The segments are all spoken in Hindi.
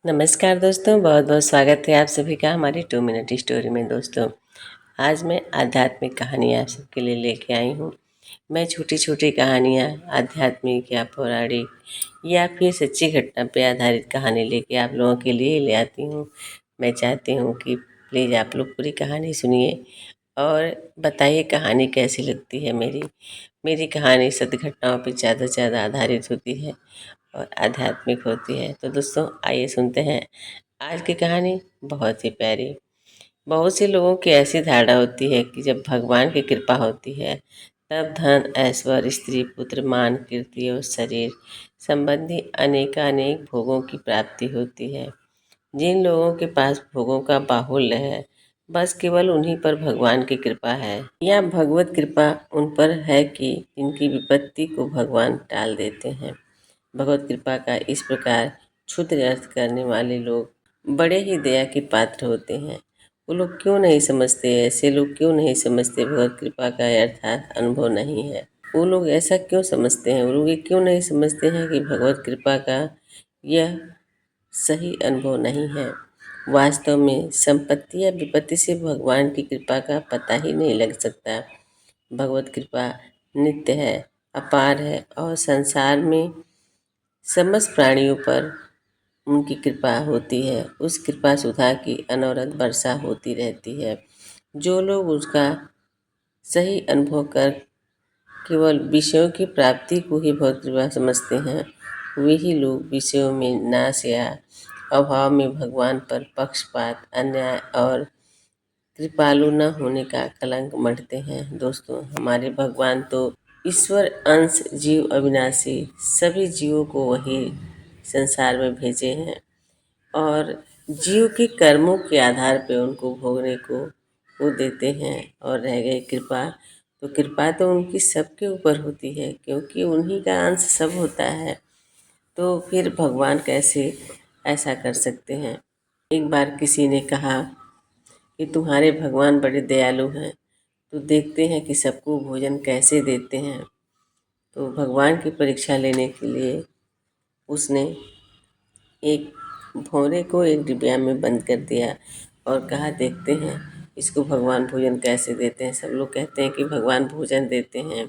नमस्कार दोस्तों, बहुत बहुत स्वागत है आप सभी का हमारी 2 मिनट स्टोरी में। दोस्तों, आज मैं आध्यात्मिक कहानी आप सबके लिए लेके आई हूँ। मैं छोटी छोटी कहानियाँ आध्यात्मिक या पौराणिक या फिर सच्ची घटना पे आधारित कहानी लेके आप लोगों के लिए ले आती हूँ। मैं चाहती हूँ कि प्लीज़ आप लोग पूरी कहानी सुनिए और बताइए कहानी कैसी लगती है। मेरी कहानी सत्य घटनाओं पर ज़्यादा से ज़्यादा आधारित होती है और आध्यात्मिक होती है। तो दोस्तों, आइए सुनते हैं आज की कहानी। बहुत ही प्यारी। बहुत से लोगों की ऐसी धारणा होती है कि जब भगवान की कृपा होती है तब धन, ऐश्वर्य, स्त्री, पुत्र, मान, कीर्ति और शरीर संबंधी अनेकानेक भोगों की प्राप्ति होती है। जिन लोगों के पास भोगों का बाहुल्य है, बस केवल उन्हीं पर भगवान की कृपा है या भगवत कृपा उन पर है कि इनकी विपत्ति को भगवान टाल देते हैं। भगवत कृपा का इस प्रकार क्षुद्र अर्थ करने वाले लोग बड़े ही दया के पात्र होते हैं। वो लोग क्यों नहीं समझते, ऐसे लोग क्यों नहीं समझते भगवत कृपा का अर्थात अनुभव नहीं है। वो लोग ऐसा क्यों समझते हैं, वो लोग ये क्यों नहीं समझते हैं कि भगवत कृपा का यह सही अनुभव नहीं है। वास्तव में संपत्ति या विपत्ति से भगवान की कृपा का पता ही नहीं लग सकता। भगवत कृपा नित्य है, अपार है और संसार में समस्त प्राणियों पर उनकी कृपा होती है। उस कृपा सुधा की अनवरत वर्षा होती रहती है। जो लोग उसका सही अनुभव कर केवल विषयों की प्राप्ति को ही भगवत कृपा समझते हैं, वही लोग विषयों में नाश या अभाव में भगवान पर पक्षपात, अन्याय और कृपालु न होने का कलंक मढ़ते हैं। दोस्तों, हमारे भगवान तो ईश्वर अंश, जीव अविनाशी, सभी जीवों को वही संसार में भेजे हैं और जीव के कर्मों के आधार पर उनको भोगने को वो देते हैं। और रह गई कृपा, तो कृपा तो उनकी सबके ऊपर होती है क्योंकि उन्हीं का अंश सब होता है। तो फिर भगवान कैसे ऐसा कर सकते हैं। एक बार किसी ने कहा कि तुम्हारे भगवान बड़े दयालु हैं, तो देखते हैं कि सबको भोजन कैसे देते हैं। तो भगवान की परीक्षा लेने के लिए उसने एक भौरे को एक डिबिया में बंद कर दिया और कहा, देखते हैं इसको भगवान भोजन कैसे देते हैं। सब लोग कहते हैं कि भगवान भोजन देते हैं।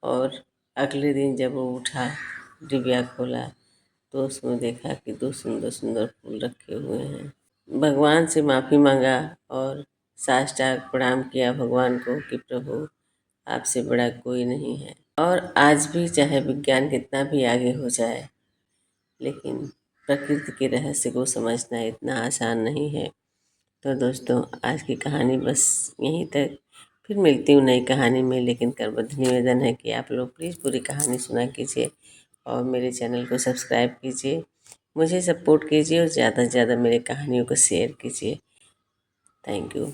और अगले दिन जब वो उठा, डिबिया खोला, तो उसमें देखा कि 2 सुंदर सुंदर फूल रखे हुए हैं। भगवान से माफ़ी मांगा और साष्टांग प्रणाम किया भगवान को कि प्रभु, आपसे बड़ा कोई नहीं है। और आज भी चाहे विज्ञान कितना भी आगे हो जाए, लेकिन प्रकृति के रहस्य को समझना इतना आसान नहीं है। तो दोस्तों, आज की कहानी बस यहीं तक। फिर मिलती हूँ नई कहानी में, लेकिन करबद्ध निवेदन है कि आप लोग प्लीज़ पूरी कहानी सुना कीजिए और मेरे चैनल को सब्सक्राइब कीजिए, मुझे सपोर्ट कीजिए और ज़्यादा से ज़्यादा मेरे कहानियों को शेयर कीजिए। Thank you.